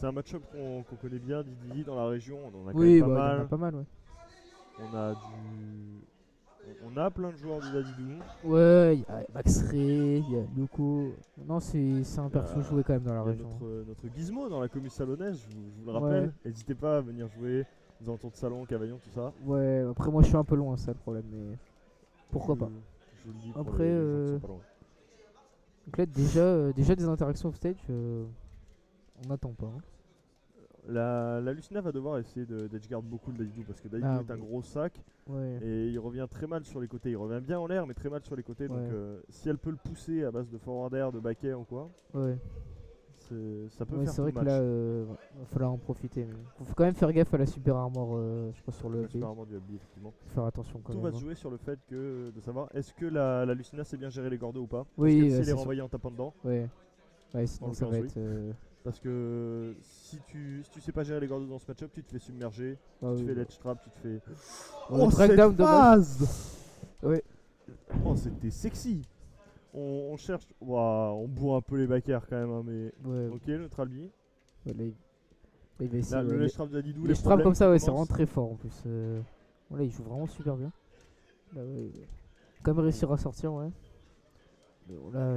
C'est un match-up qu'on connaît bien, Didi, dans la région. On en a quand Oui, même pas bah, il y en a mal. pas mal, ouais. On a du. On a plein de joueurs du Dadidou. Ouais, il y a Max Ray, il y a Luko. Non, c'est un Il y a, perso joué quand même dans la il y a région. notre Gizmo dans la commune salonnaise, je vous le Ouais, rappelle. N'hésitez pas à venir jouer aux alentours de Salon, Cavaillon, tout ça. ouais, après moi je suis un peu loin, c'est ça le problème, mais pourquoi pas. Je vous le dis pour Après, les gens qui sont pas loin. donc là déjà des interactions off-stage, on n'attend pas. Hein. La Lucina va devoir essayer d'edgeguard beaucoup le Dadidou parce que Dadidou Ah, est un bah, gros sac ouais, et il revient très mal sur les côtés. Il revient bien en l'air mais très mal sur les côtés. Donc ouais, si elle peut le pousser à base de forward air, de back air ou quoi, ouais. ça peut Ouais, faire c'est tout vrai le que match. là, va falloir en profiter. Mais faut quand même faire gaffe à la super armor, je crois, sur le Le B. super armor du Hubby, effectivement. Faut faire attention quand Tout même. va se Hein. jouer sur le fait de savoir est-ce que la Lucina sait bien gérer les gordos ou pas. Parce Oui, que si elle est c'est sûr. renvoyée en tapant dedans, Ouais, ouais, en sinon ça l'occurrence va oui. être. Parce que si tu sais pas gérer les gordos dans ce match-up, tu te fais submerger, Ah tu te oui, fais bah. ledge trap, tu te fais. Ouais, Oh track cette down, dommage. phase. Ouais, Oh c'était sexy. On cherche. Ouah, on bourre un peu les backers quand même, hein, mais. ouais. Ok, notre Albi. Ouais, là, il va essayer. Là, le Ouais, ledge trap de Dadidou, les les straps problèmes comme qui ça, ouais, c'est commencent. vraiment très fort en plus. Là, il joue vraiment super bien. Là, ouais, quand même réussir à sortir, ouais. Mais bon, là,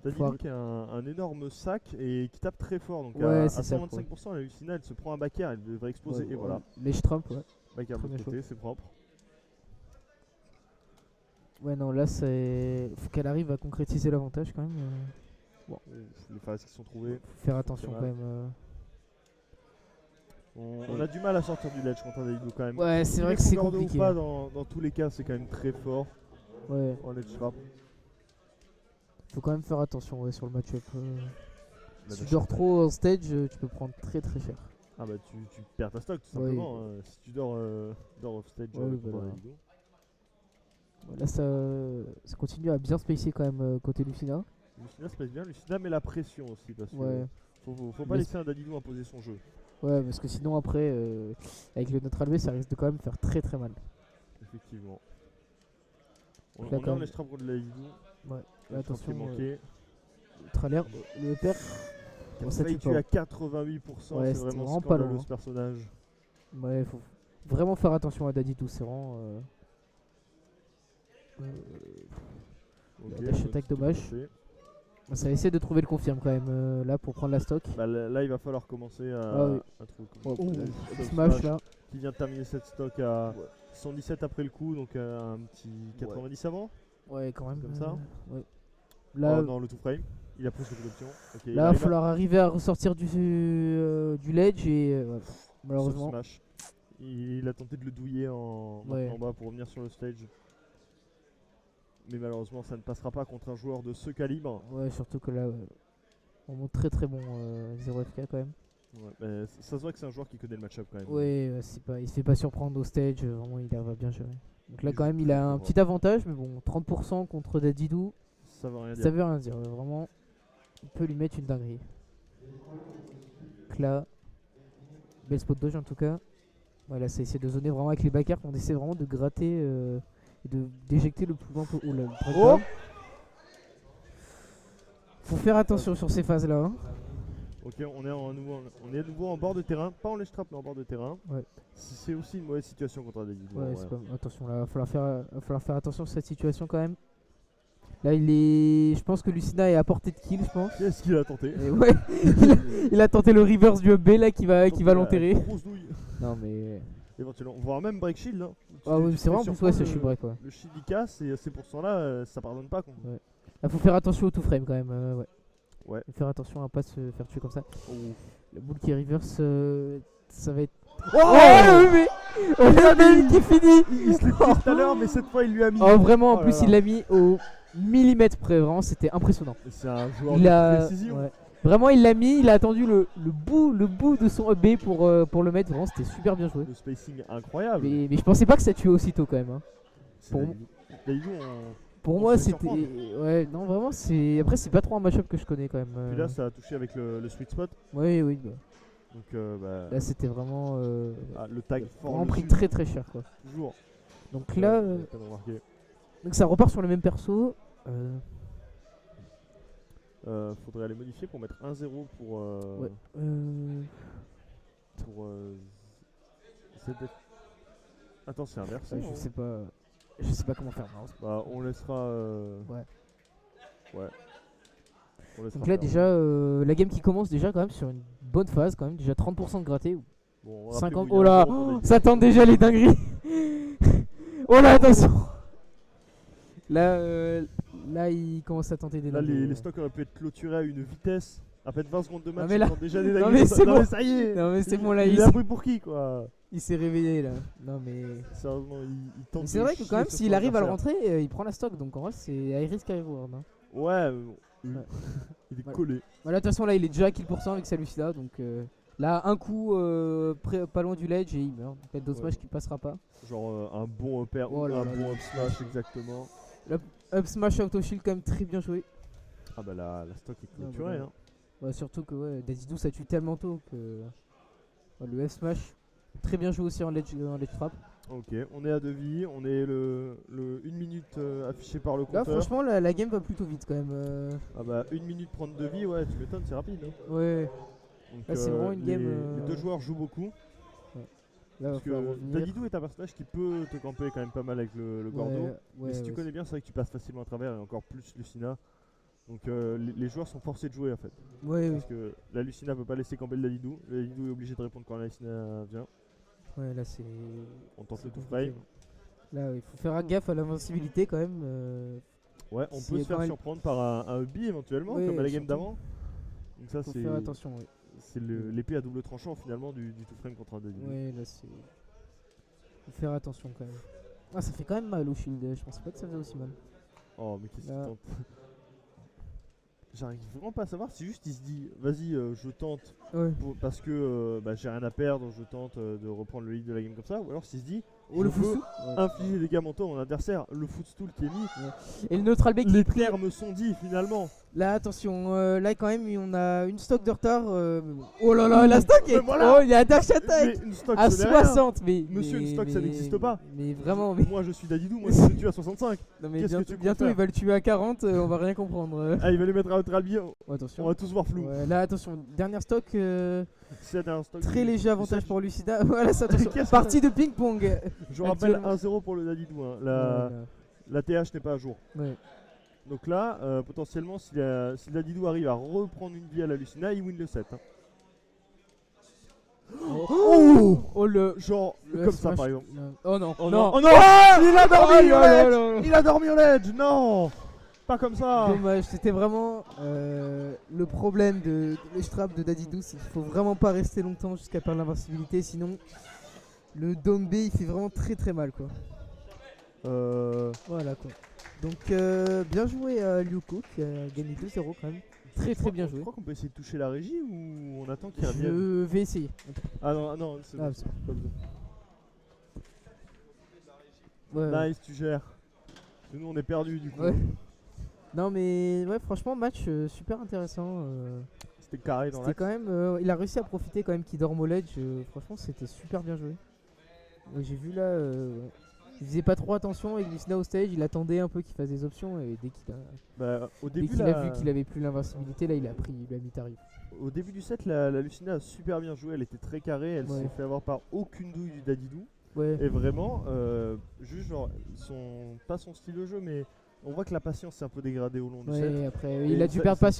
Dadidou qui a un énorme sac et qui tape très fort. Donc ouais, à c'est ça. 125%, la Lucina elle se prend un backer, elle devrait exploser. Ouais, Et voilà, les Strump, ouais. backer de Très bien l'autre côté, c'est propre. Ouais, non, là, c'est. Faut qu'elle arrive à concrétiser l'avantage quand même. Bon, les phases qui sont trouvées. Faut faire attention très quand mal. même. On a du mal à sortir du ledge contre un Dadidou quand même. Ouais, c'est Qu'il vrai ait que c'est Concordo compliqué. ou pas, Hein. dans tous les cas, c'est quand même très fort Ouais, en ledge trap. faut quand même faire attention ouais, sur le match-up. La Si tu dash dors attack. trop en stage, tu peux prendre très très cher. Ah bah tu perds ta stock tout Ouais. simplement. Si tu dors off stage Ouais, contre voilà. un Dadidou. Ouais, là, ça continue à bien spacer quand même côté Lucina. Lucina se passe bien, Lucina met la pression aussi parce Ouais. que faut pas Mais laisser un Dadidou imposer son jeu. Ouais, parce que sinon après, avec le neutral B, ça risque de quand même faire très très mal. Effectivement. On Donc là, est quand en même- ledge trap contre le Dadidou. Ouais. Le trap qui est Attention, manqué. Trailer, le père. Qui a Bon, ça failli tue tuer pas. à 88%, Ouais, c'est c'était vraiment vraiment pas scandaleux loin. ce personnage. Ouais, faut vraiment faire attention à Dadidou, c'est vraiment. Ok, dash bonne attack, petite dommage. poussée. Ça essaie de trouver le confirme quand même là pour prendre la stock. Bah, là il va falloir commencer Ah oui. à trouver. Oh, Ouh, le ce smash là. qui vient de terminer cette stock à 117 après le coup, donc un petit 90 avant. Ouais, quand même. Comme ça. Ouais. Là, Oh non, le two frame, il a pris cette option. Ok, il là, il va arrive falloir arriver à ressortir du ledge et ouais, Sauf malheureusement. smash. Il a tenté de le douiller en Ouais. en bas pour revenir sur le stage. Mais malheureusement, ça ne passera pas contre un joueur de ce calibre. Ouais, surtout que là, on monte très très bon 0 FK quand même. Ouais, mais ça se voit que c'est un joueur qui connaît le match-up quand même. Ouais, il se fait pas surprendre au stage, vraiment il va bien gérer. Donc là Il quand joue même il très, a très un droit. petit avantage, mais bon 30% contre Dadidou, Ça veut rien dire. ça veut rien dire, vraiment on peut lui mettre une dinguerie. Donc là, belle spot dodge en tout cas. Voilà, ça essaie de zoner vraiment avec les backers, on essaie vraiment de gratter et d'éjecter le plus loin possible. Oh là, le breakdown. Oh Faut faire attention sur ces phases là. Hein. Ok, on est à nouveau en bord de terrain, pas en ledge trap mais en bord de terrain. Ouais. C'est aussi une mauvaise situation contre un Dadidou. Ouais, en c'est vrai. pas... attention là, va falloir faire attention sur cette situation quand même. Là il est. Je pense que Lucina est à portée de kill, je pense. Qu'est-ce qu'il a tenté? Et ouais, il a tenté le reverse du B là qui va l'enterrer. Grosse douille. Non mais. Éventuellement, voire même break shield. Hein. Ah oui, c'est vrai en plus, ouais, c'est break quoi. Le shield il casse et ces pourcents-là, ça pardonne pas. Ouais. Là faut faire attention au two frame quand même. Ouais. Ouais. Faut faire attention à pas se faire tuer comme ça. Oh. La boule qui reverse, ça va être. Oh mais on a une qui finit. Il se l'est pris tout à l'heure, mais cette fois il lui a mis. Oh vraiment, en Oh là plus là. il l'a mis au millimètre près, vraiment c'était impressionnant. C'est un joueur Il de a, précision. ouais. Vraiment il l'a mis, il a attendu le bout de son B pour le mettre, vraiment c'était super bien joué. Le spacing incroyable. Mais je pensais pas que ça tuait aussitôt quand même. Hein. C'est pour- Dadidou. Dadidou, Pour On moi se fait c'était. surprendre. Ouais, non vraiment c'est. Après c'est pas trop un match-up que je connais quand même. Puis là, ça a touché avec le sweet spot. Oui, oui. Bah. Donc, bah, Là c'était vraiment. le tag fort. Vraiment pris dessus, très très cher quoi. toujours. Donc là. T'as remarqué. Donc ça repart sur le même perso. Faudrait aller modifier pour mettre 1-0 pour. Ouais. c'est bête. Attends, c'est inversé. Ouais, non je sais pas comment faire. Non, Bah, on laissera. Ouais. Ouais. On laissera Donc là faire. déjà la game qui commence déjà quand même sur une bonne phase quand même, déjà 30% de gratté. Bon, 50. rappelez-vous, Oh il y a un là, zéro pour Dadidou. ça tente déjà les dingueries. Oh là, attention. Là il commence à tenter des Là, dingueries. les stocks auraient pu être clôturés à une vitesse. À peine 20 secondes de match, mais là- ils tentent déjà des Non, dingueries. mais comme ça. c'est Non, bon. mais ça y est. Non mais c'est bon là, Il a pris pour qui, quoi? il s'est réveillé là. Non mais Sérieusement, il tente. mais c'est de vrai que chier quand même sur s'il son arrive à le adversaire. rentrer, il prend la stock, donc en vrai c'est high risk high reward. Hein. Ouais, mais bon, Ouais. il est Voilà. collé. Voilà, de toute façon là il est déjà à kill % avec sa Lucida, donc là un coup pas loin du ledge et il meurt. Donc il y a d'autres Ouais. smash qui passera pas. Genre un bon upper Oh ou là un là bon là. up smash, exactement. Up smash auto shield quand même très bien joué. Ah bah la stock est Ah, bah, clôturée, ouais. hein. Ouais, surtout que ouais, Dadidou ça tue tellement tôt que ouais, le F smash très bien joué aussi en ledge trap. Ok, on est à 2 vies, on est le 1 minute affiché par le Là compteur. franchement la game va plutôt vite quand même. Ah bah 1 minute prendre 2 vies, ouais, tu m'étonnes, c'est rapide. Hein. Ouais, Donc, là c'est vraiment une game. Les deux joueurs jouent beaucoup. Là va Parce que falloir revenir. Dadidou est un personnage qui peut te camper quand même pas mal avec le Gordo. Ouais, Mais si tu ouais, connais bien, c'est vrai que tu passes facilement à travers et encore plus Lucina. Donc les joueurs sont forcés de jouer en fait. ouais, Parce que la Lucina peut pas laisser camper le Dadidou. Le Dadidou est obligé de répondre quand la Lucina vient. ouais, là c'est. On tente c'est le tout compliqué. frame. Là il faut faire gaffe à l'invincibilité quand même. Ouais, on S'il peut y a se faire pas mal- surprendre par un Ubi éventuellement, Ouais, comme à la game surtout. d'avant. Donc ça Faut c'est faire attention. Ouais, l'épée à double tranchant finalement du tout frame contre un Dadidou. ouais là c'est. Faut faire attention quand même. Ah ça fait quand même mal au shield, je pensais pas que ça faisait aussi mal. Oh mais qu'est-ce qu'il Là. tente? J'arrive vraiment pas à savoir si juste il se dit vas-y je tente Ouais. parce que bah, j'ai rien à perdre, je tente de reprendre le lead de la game comme ça, ou alors s'il se dit Oh le je veux footstool. infliger des dégâts mentaux à mon adversaire, le footstool qui est mis, Et le neutral B qui les est pris. termes sont dits finalement. Là attention, là quand même on a une stock de retard. Mais bon. Oh là là, la stock est. Mais voilà. Oh il y a un dash Mais attack une stock à ce n'est rien. 60 mais. Monsieur, une stock, ça n'existe pas. Mais vraiment, mais. Moi je suis Dadidou, moi je le tue à 65. Non mais Qu'est-ce que bientôt, tu comptes bientôt faire il va le tuer à 40, on va rien comprendre. Ah il va lui mettre un neutral bien, Oh, attention. on va tous voir flou. Ouais, là attention, dernière stock, C'est un stock très du- léger du avantage Sage. pour Lucida. Voilà, ça attention. Qu'est-ce que Partie de ping-pong. Je rappelle actuellement. 1-0 pour le Dadidou, hein. Voilà. La TH n'est pas à jour. Ouais. Donc là, potentiellement, si Dadidou arrive à reprendre une vie à la Lucina, il win le set. Hein. Oh, oh le. Genre, le comme F ça smash. par exemple. Oh non, Oh non. non, oh non, il a dormi Oh au là là ledge. là là. Il a dormi au ledge, non. Pas comme ça. Dommage, c'était vraiment le problème de strap de Dadidou, c'est qu'il faut vraiment pas rester longtemps jusqu'à perdre l'invincibilité, sinon le dome B il fait vraiment très très mal quoi. Voilà quoi. Donc bien joué à Lyuko qui a gagné 2-0 quand même. Très très bien Je joué. crois qu'on peut essayer de toucher la régie ou on attend qu'il revienne. Je vais essayer. Ah non, ah non, c'est Ah, bon, c'est pas besoin. Ouais, Nice, tu gères. Nous on est perdus du coup. ouais. Non mais ouais franchement match super intéressant. C'était carré dans C'était l'axe. quand même, il a réussi à profiter quand même qu'il dorme au ledge. Franchement c'était super bien joué. Ouais, j'ai vu là, il faisait pas trop attention avec Lucina au stage, il attendait un peu qu'il fasse des options et dès qu'il a, Bah, au dès début, qu'il a vu qu'il avait plus l'invincibilité, là il lui a mis tarif. Au début du set, la Lucina a super bien joué, elle était très carrée, elle Ouais. s'est fait avoir par aucune douille du Dadidou. Ouais. Et vraiment, juste genre, pas son style de jeu, mais on voit que la patience s'est un peu dégradée au long du set. Ouais, après Et il a dû ça- perdre ça- patience.